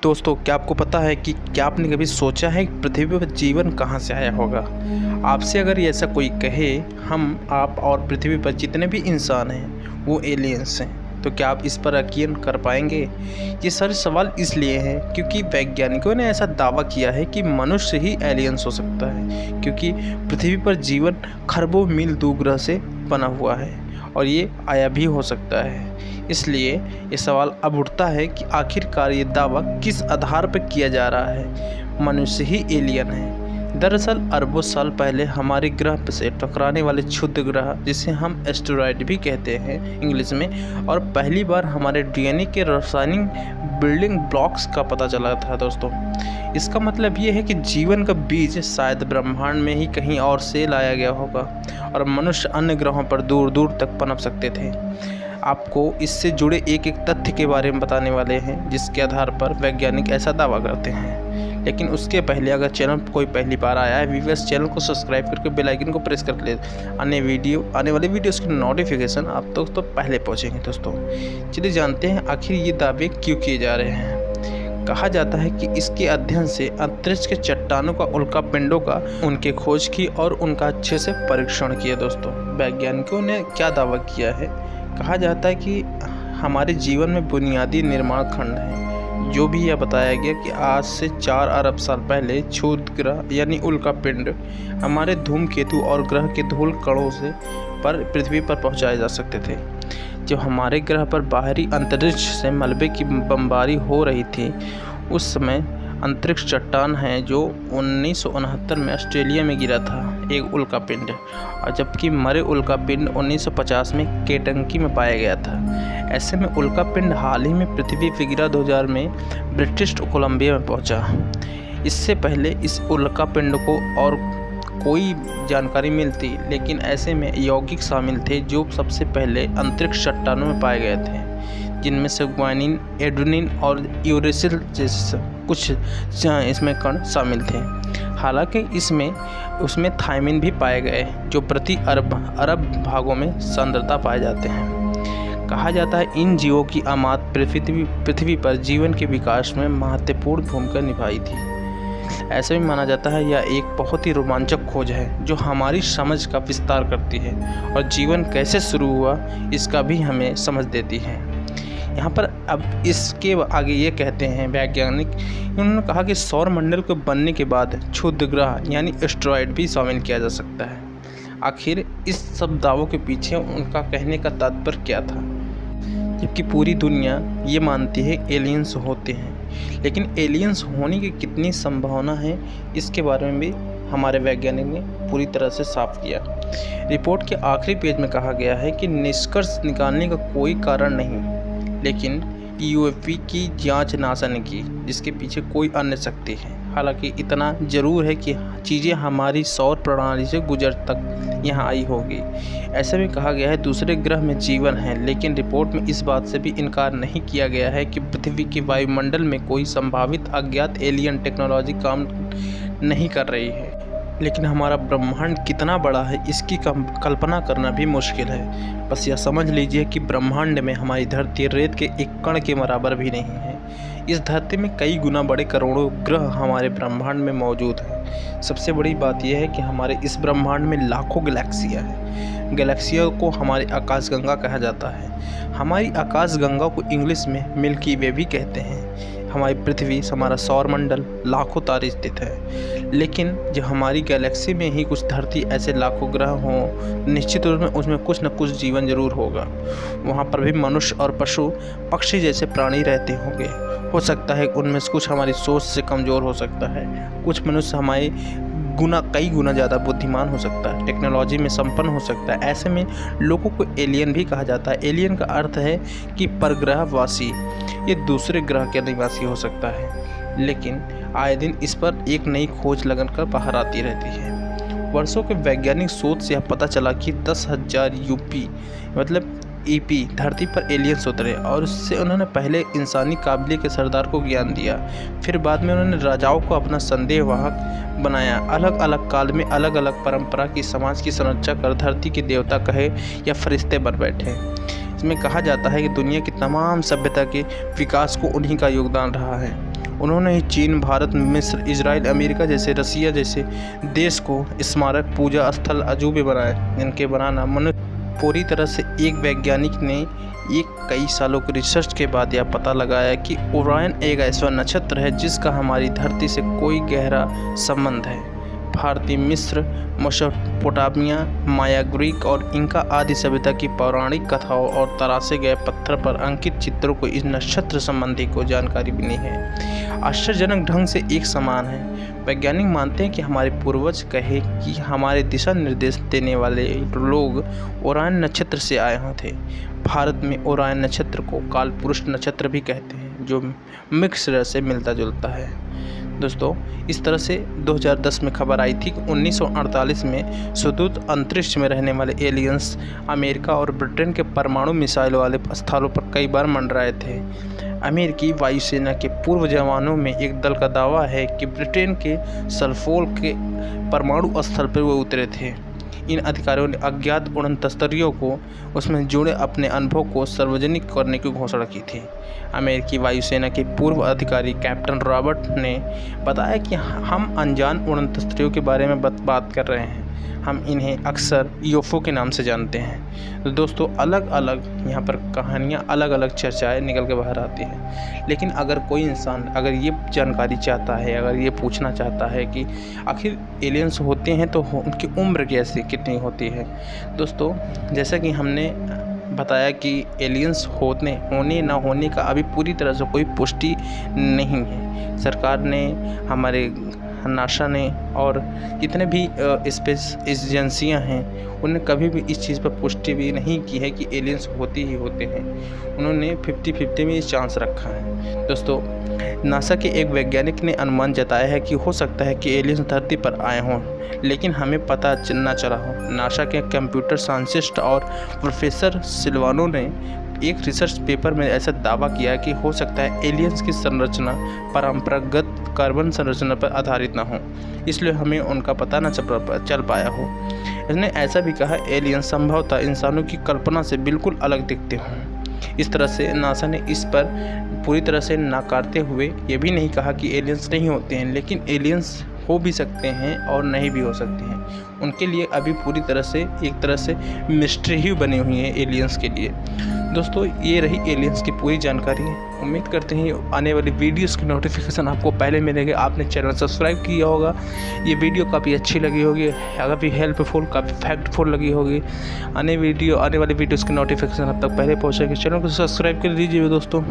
दोस्तों, क्या आपको पता है कि क्या आपने कभी सोचा है कि पृथ्वी पर जीवन कहाँ से आया होगा? आपसे अगर ये ऐसा कोई कहे हम आप और पृथ्वी पर जितने भी इंसान हैं वो एलियंस हैं, तो क्या आप इस पर यकीन कर पाएंगे? ये सारे सवाल इसलिए हैं क्योंकि वैज्ञानिकों ने ऐसा दावा किया है कि मनुष्य ही एलियंस हो सकता है, क्योंकि पृथ्वी पर जीवन खरबों मील दूर ग्रह से बना हुआ है और ये आया भी हो सकता है। इसलिए ये सवाल अब उठता है कि आखिरकार ये दावा किस आधार पर किया जा रहा है? मनुष्य ही एलियन है। दरअसल अरबों साल पहले हमारे ग्रह से टकराने वाले क्षुद्र ग्रह, जिसे हम एस्टेरॉयड भी कहते हैं इंग्लिश में, और पहली बार हमारे डीएनए के रासायनिक बिल्डिंग ब्लॉक्स का पता चला था दोस्तों। इसका मतलब ये है कि जीवन का बीज शायद ब्रह्मांड में ही कहीं और से लाया गया होगा और मनुष्य अन्य ग्रहों पर दूर दूर तक पनप सकते थे। आपको इससे जुड़े एक एक तथ्य के बारे में बताने वाले हैं जिसके आधार पर वैज्ञानिक ऐसा दावा करते हैं। लेकिन उसके पहले अगर चैनल पर कोई पहली बार आया है, व्यूअर्स चैनल को सब्सक्राइब करके बेल आइकन को प्रेस कर ले, आने वाले वीडियोस की नोटिफिकेशन आप तक तो पहले पहुंचेंगे। दोस्तों चलिए जानते हैं आखिर ये दावे क्यों किए जा रहे हैं। कहा जाता है कि इसके अध्ययन से अंतरिक्ष के चट्टानों का, उल्का पिंडों का उनके खोज की और उनका अच्छे से परीक्षण किया। दोस्तों वैज्ञानिकों ने क्या दावा किया है? कहा जाता है कि हमारे जीवन में बुनियादी निर्माण खंड है। जो भी यह बताया गया कि आज से 4 अरब साल पहले क्षुद्र ग्रह यानी उल्का पिंड हमारे धूमकेतु और ग्रह के धूल कणों से पर पृथ्वी पर पहुंचाए जा सकते थे। जब हमारे ग्रह पर बाहरी अंतरिक्ष से मलबे की बमबारी हो रही थी, उस समय अंतरिक्ष चट्टान है जो 1969 में ऑस्ट्रेलिया में गिरा था, एक उल्का पिंड, और जबकि मरे उल्का पिंड 1950 में केंटकी में पाया गया था। ऐसे में उल्का पिंड हाल ही में पृथ्वी पर गिरा 2000 में ब्रिटिश कोलंबिया में पहुंचा। इससे पहले इस उल्का पिंड को और कोई जानकारी मिलती, लेकिन ऐसे में यौगिक शामिल थे जो सबसे पहले अंतरिक्ष चट्टानों में पाए गए थे, जिनमें से ग्वानिन, एडेनिन और यूरेसिल जैसे कुछ इसमें कण शामिल थे। हालांकि उसमें थायमिन भी पाए गए जो प्रति अरब भागों में सांद्रता पाए जाते हैं। कहा जाता है इन जीवों की आमाद पृथ्वी पर जीवन के विकास में महत्वपूर्ण भूमिका निभाई थी। ऐसा भी माना जाता है यह एक बहुत ही रोमांचक खोज है जो हमारी समझ का विस्तार करती है और जीवन कैसे शुरू हुआ इसका भी हमें समझ देती है। यहाँ पर अब इसके आगे ये कहते हैं वैज्ञानिक, उन्होंने कहा कि सौर मंडल के बनने के बाद क्षुद्र ग्रह यानी एस्टेरॉयड भी शामिल किया जा सकता है। आखिर इस सब दावों के पीछे उनका कहने का तात्पर्य क्या था? जबकि पूरी दुनिया ये मानती है एलियंस होते हैं, लेकिन एलियंस होने की कितनी संभावना है इसके बारे में भी हमारे वैज्ञानिक ने पूरी तरह से साफ किया। रिपोर्ट के आखिरी पेज में कहा गया है कि निष्कर्ष निकालने का कोई कारण नहीं, लेकिन यूएफपी की जांच नासा ने की जिसके पीछे कोई अन्य शक्ति है। हालांकि इतना ज़रूर है कि चीज़ें हमारी सौर प्रणाली से गुजर तक यहाँ आई होगी। ऐसे में कहा गया है दूसरे ग्रह में जीवन है, लेकिन रिपोर्ट में इस बात से भी इनकार नहीं किया गया है कि पृथ्वी के वायुमंडल में कोई संभावित अज्ञात एलियन टेक्नोलॉजी काम नहीं कर रही है। लेकिन हमारा ब्रह्मांड कितना बड़ा है इसकी कल्पना करना भी मुश्किल है। बस यह समझ लीजिए कि ब्रह्मांड में हमारी धरती रेत के एक कण के बराबर भी नहीं है। इस धरती में कई गुना बड़े करोड़ों ग्रह हमारे ब्रह्मांड में मौजूद हैं। सबसे बड़ी बात यह है कि हमारे इस ब्रह्मांड में लाखों गैलेक्सियाँ हैं। गैलेक्सियों को हमारी आकाशगंगा कहा जाता है। हमारी आकाशगंगा को इंग्लिश में मिल्की वे भी कहते हैं। हमारी पृथ्वी, हमारा सौर मंडल लाखों तारे स्थित है, लेकिन जब हमारी गैलेक्सी में ही कुछ धरती ऐसे लाखों ग्रह हों, निश्चित रूप में उसमें कुछ न कुछ जीवन जरूर होगा। वहाँ पर भी मनुष्य और पशु पक्षी जैसे प्राणी रहते होंगे। हो सकता है उनमें से कुछ हमारी सोच से कमज़ोर हो सकता है, कुछ मनुष्य हमारे कई गुना ज़्यादा बुद्धिमान हो सकता है, टेक्नोलॉजी में संपन्न हो सकता है। ऐसे में लोगों को एलियन भी कहा जाता है। एलियन का अर्थ है कि परग्रहवासी, ये दूसरे ग्रह के निवासी हो सकता है, लेकिन आए दिन इस पर एक नई खोज लगन कर बाहर आती रहती है। वर्षों के वैज्ञानिक शोध से यह पता चला कि 10,000 ईपी धरती पर एलियंस उतरे और उससे उन्होंने पहले इंसानी काबिलियत के सरदार को ज्ञान दिया। फिर बाद में उन्होंने राजाओं को अपना संदेहवाहक बनाया। अलग अलग काल में अलग अलग परंपरा की समाज की संरचना कर धरती के देवता कहे या फरिश्ते बन बैठे। इसमें कहा जाता है कि दुनिया की तमाम सभ्यता के विकास को उन्हीं का योगदान रहा है। उन्होंने ही चीन, भारत, मिस्र, इजराइल, अमेरिका जैसे रसिया जैसे देश को स्मारक, पूजा स्थल, अजूबे बनाए, जिनके बनाना मनुष्य पूरी तरह से एक वैज्ञानिक ने कई सालों की रिसर्च के बाद यह पता लगाया कि ओरायन एक ऐसा नक्षत्र है जिसका हमारी धरती से कोई गहरा संबंध है। भारतीय, मिस्र, मेसोपोटामिया, माया, ग्रीक और इंका आदि सभ्यता की पौराणिक कथाओं और तराशे गए पत्थर पर अंकित चित्रों को इस नक्षत्र संबंधी को जानकारी भी नहीं है। आश्चर्यजनक ढंग से एक समान है। वैज्ञानिक मानते हैं कि हमारे पूर्वज कहे कि हमारे दिशा निर्देश देने वाले लोग ओरायन नक्षत्र से आए हुए थे। भारत में ओरायन नक्षत्र को कालपुरुष नक्षत्र भी कहते हैं, जो मिस्र से मिलता जुलता है। दोस्तों, इस तरह से 2010 में खबर आई थी कि 1948 में सुदूर अंतरिक्ष में रहने वाले एलियंस अमेरिका और ब्रिटेन के परमाणु मिसाइल वाले स्थलों पर कई बार मंडराए थे। अमेरिकी वायुसेना के पूर्व जवानों में एक दल का दावा है कि ब्रिटेन के सफोल्क के परमाणु स्थल पर वो उतरे थे। इन अधिकारियों ने अज्ञात उड़न तस्तरियों को उसमें जुड़े अपने अनुभव को सार्वजनिक करने की घोषणा की थी। अमेरिकी वायुसेना के पूर्व अधिकारी कैप्टन रॉबर्ट ने बताया कि हम अनजान उड़न तस्तरियों के बारे में बात कर रहे हैं। हम इन्हें अक्सर यूएफओ के नाम से जानते हैं। तो दोस्तों, अलग अलग यहाँ पर कहानियाँ, अलग अलग चर्चाएं निकल के बाहर आती हैं। लेकिन अगर कोई इंसान अगर ये जानकारी चाहता है, अगर ये पूछना चाहता है कि आखिर एलियंस होते हैं तो उनकी उम्र कैसे कितनी होती है। दोस्तों, जैसा कि हमने बताया कि एलियंस होने ना होने का अभी पूरी तरह से कोई पुष्टि नहीं है। सरकार ने, हमारे नासा ने और जितने भी स्पेस एजेंसियां हैं, उन्होंने कभी भी इस चीज़ पर पुष्टि भी नहीं की है कि एलियंस होते ही होते हैं। उन्होंने 50-50 में चांस रखा है। दोस्तों, नासा के एक वैज्ञानिक ने अनुमान जताया है कि हो सकता है कि एलियंस धरती पर आए हों, लेकिन हमें पता ना चला हो। नासा के कंप्यूटर साइंटिस्ट और प्रोफेसर सिल्वानो ने एक रिसर्च पेपर में ऐसा दावा किया कि हो सकता है एलियंस की संरचना परंपरागत कार्बन संरचना पर आधारित न हो, इसलिए हमें उनका पता न चल पाया हो। इसने ऐसा भी कहा, एलियंस संभवतः इंसानों की कल्पना से बिल्कुल अलग दिखते हों। इस तरह से नासा ने इस पर पूरी तरह से नकारते हुए ये भी नहीं कहा कि एलियंस नहीं होते हैं, लेकिन एलियंस हो भी सकते हैं और नहीं भी हो सकते हैं। उनके लिए अभी पूरी तरह से एक तरह से मिस्ट्री ही बनी हुई है एलियंस के लिए। दोस्तों, ये रही एलियंस की पूरी जानकारी। उम्मीद करते हैं आने वाली वीडियोस की नोटिफिकेशन आपको पहले मिलेगी। आपने चैनल सब्सक्राइब किया होगा। ये वीडियो काफ़ी अच्छी लगी होगी, अगर भी हेल्पफुल, काफ़ी फैक्टफुल लगी होगी। आने वाली वीडियोस की नोटिफिकेशन अब तक पहले पहुँचेगी। चैनल को सब्सक्राइब कर दीजिए दोस्तों।